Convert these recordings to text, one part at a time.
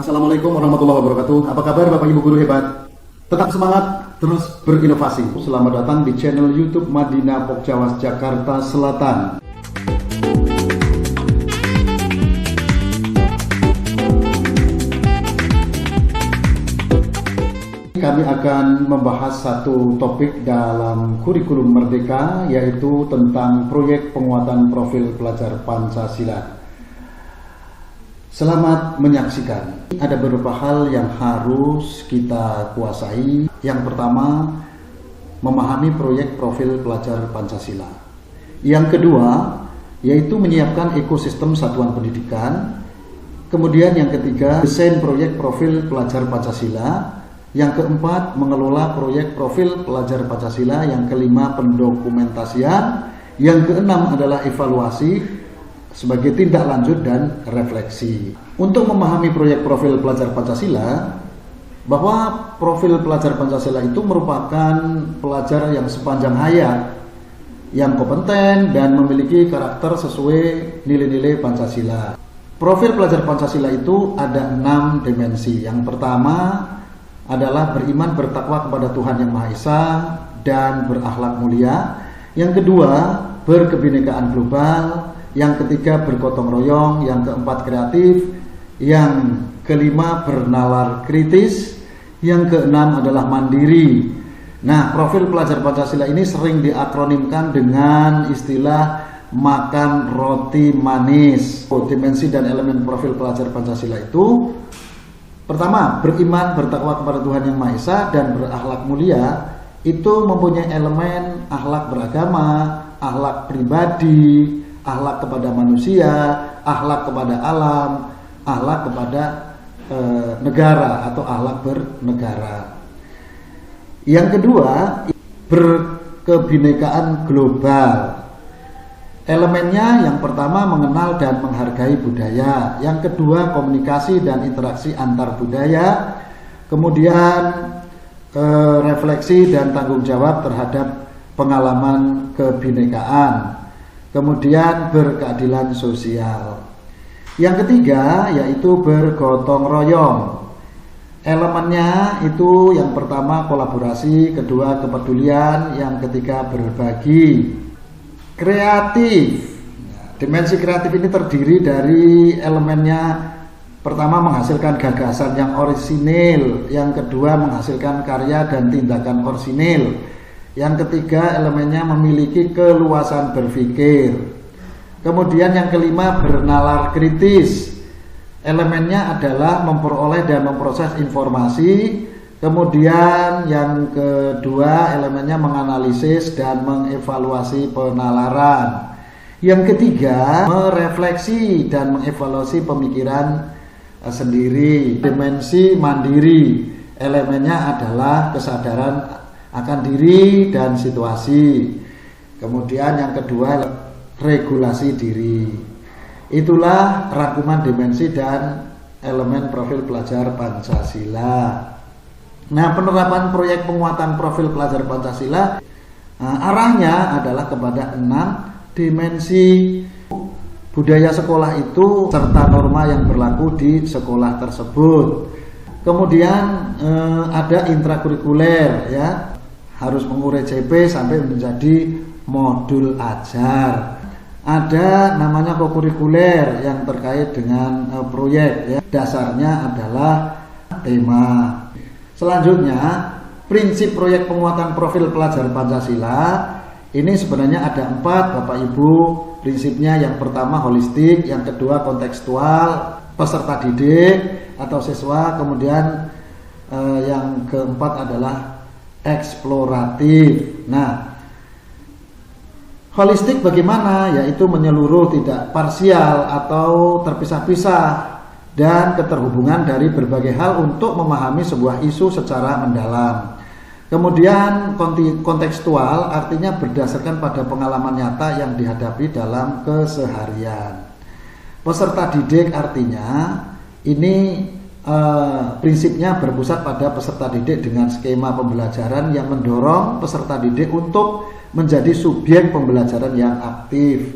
Assalamualaikum warahmatullahi wabarakatuh. Apa kabar Bapak Ibu guru hebat? Tetap semangat, terus berinovasi. Selamat datang di channel YouTube Madinah Pokjawas Jakarta Selatan. Kami akan membahas satu topik dalam kurikulum Merdeka, yaitu tentang proyek penguatan profil pelajar Pancasila. Selamat menyaksikan. Ada beberapa hal yang harus kita kuasai. Yang pertama, memahami proyek profil pelajar Pancasila. Yang kedua, yaitu menyiapkan ekosistem satuan pendidikan. Kemudian yang ketiga, desain proyek profil pelajar Pancasila. Yang keempat, mengelola proyek profil pelajar Pancasila. Yang kelima, pendokumentasian. Yang keenam adalah evaluasi sebagai tindak lanjut dan refleksi. Untuk memahami proyek profil pelajar Pancasila, bahwa profil pelajar Pancasila itu merupakan pelajar yang sepanjang hayat, yang kompeten dan memiliki karakter sesuai nilai-nilai Pancasila. Profil pelajar Pancasila itu ada 6 dimensi. Yang pertama adalah beriman bertakwa kepada Tuhan Yang Maha Esa dan berakhlak mulia. Yang kedua, berkebinekaan global. Yang ketiga, bergotong royong. Yang keempat, kreatif. Yang kelima, bernalar kritis. Yang keenam adalah mandiri. Nah, profil pelajar Pancasila ini sering diakronimkan dengan istilah makan roti manis. Dimensi dan elemen profil pelajar Pancasila itu: pertama, beriman bertakwa kepada Tuhan Yang Maha Esa dan berakhlak mulia. Itu mempunyai elemen akhlak beragama, akhlak pribadi, akhlak kepada manusia, akhlak kepada alam, akhlak kepada negara atau akhlak bernegara. Yang kedua, berkebinekaan global. Elemennya yang pertama mengenal dan menghargai budaya. Yang kedua, komunikasi dan interaksi antar budaya. Kemudian refleksi dan tanggung jawab terhadap pengalaman kebinekaan. Kemudian berkeadilan sosial. Yang ketiga yaitu bergotong royong. Elemennya itu yang pertama kolaborasi, kedua kepedulian, yang ketiga berbagi. Kreatif. Dimensi kreatif ini terdiri dari elemennya: pertama, menghasilkan gagasan yang orisinil. Yang kedua, menghasilkan karya dan tindakan orisinil. Yang ketiga, elemennya memiliki keluasan berpikir. Kemudian yang kelima, bernalar kritis. Elemennya adalah memperoleh dan memproses informasi. Kemudian yang kedua, elemennya menganalisis dan mengevaluasi penalaran. Yang ketiga, merefleksi dan mengevaluasi pemikiran sendiri. Dimensi mandiri. Elemennya adalah kesadaran akan diri dan situasi. Kemudian yang kedua, regulasi diri. Itulah rangkuman dimensi dan elemen profil pelajar Pancasila. Nah, penerapan proyek penguatan profil pelajar Pancasila arahnya adalah kepada 6 dimensi. Budaya sekolah itu serta norma yang berlaku di sekolah tersebut. Kemudian ada intrakurikuler, ya, harus mengurai CP sampai menjadi modul ajar. Ada namanya kokurikuler yang terkait dengan proyek, ya. Dasarnya adalah tema. Selanjutnya, prinsip proyek penguatan profil pelajar Pancasila ini sebenarnya ada 4, Bapak Ibu. Prinsipnya yang pertama holistik, yang kedua kontekstual, peserta didik atau siswa, kemudian yang keempat adalah eksploratif. Nah, holistik bagaimana? Yaitu menyeluruh, tidak parsial atau terpisah-pisah, dan keterhubungan dari berbagai hal untuk memahami sebuah isu secara mendalam. Kemudian kontekstual artinya berdasarkan pada pengalaman nyata yang dihadapi dalam keseharian. Peserta didik artinya ini prinsipnya berpusat pada peserta didik dengan skema pembelajaran yang mendorong peserta didik untuk menjadi subjek pembelajaran yang aktif.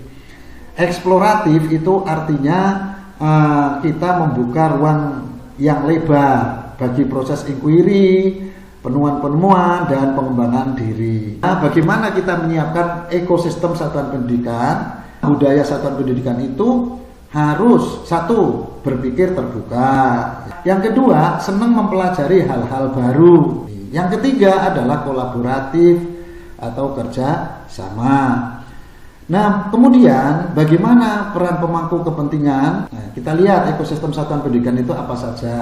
Eksploratif itu artinya kita membuka ruang yang lebar bagi proses inquiry, penemuan-penemuan, dan pengembangan diri. Nah, bagaimana kita menyiapkan ekosistem satuan pendidikan? Budaya satuan pendidikan itu harus satu, berpikir terbuka. Yang kedua, senang mempelajari hal-hal baru. Yang ketiga adalah kolaboratif atau kerja sama. Nah, kemudian bagaimana peran pemangku kepentingan? Nah, kita lihat ekosistem satuan pendidikan itu apa saja.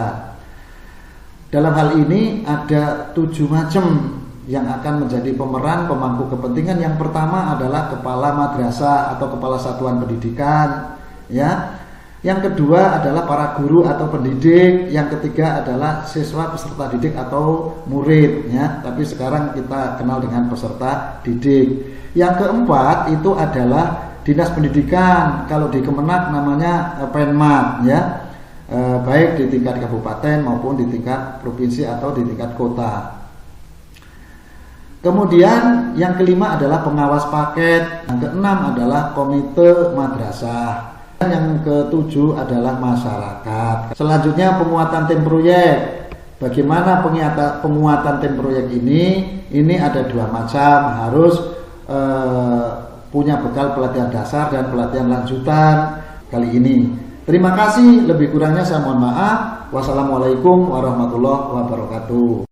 Dalam hal ini ada 7 macam yang akan menjadi pemeran pemangku kepentingan. Yang pertama adalah kepala madrasah atau kepala satuan pendidikan, ya. Yang kedua adalah para guru atau pendidik. Yang ketiga adalah siswa peserta didik atau murid, ya. Tapi sekarang kita kenal dengan peserta didik. Yang keempat itu adalah dinas pendidikan. Kalau di Kemenak namanya Penmat, ya. Baik di tingkat kabupaten maupun di tingkat provinsi atau di tingkat kota. Kemudian yang kelima adalah pengawas paket. Yang keenam adalah komite madrasah. Yang ketujuh adalah masyarakat. Selanjutnya penguatan tim proyek. Bagaimana penguatan tim proyek ini? Ini ada 2 macam. Harus punya bekal pelatihan dasar dan pelatihan lanjutan kali ini. Terima kasih, lebih kurangnya saya mohon maaf. Wassalamualaikum warahmatullahi wabarakatuh.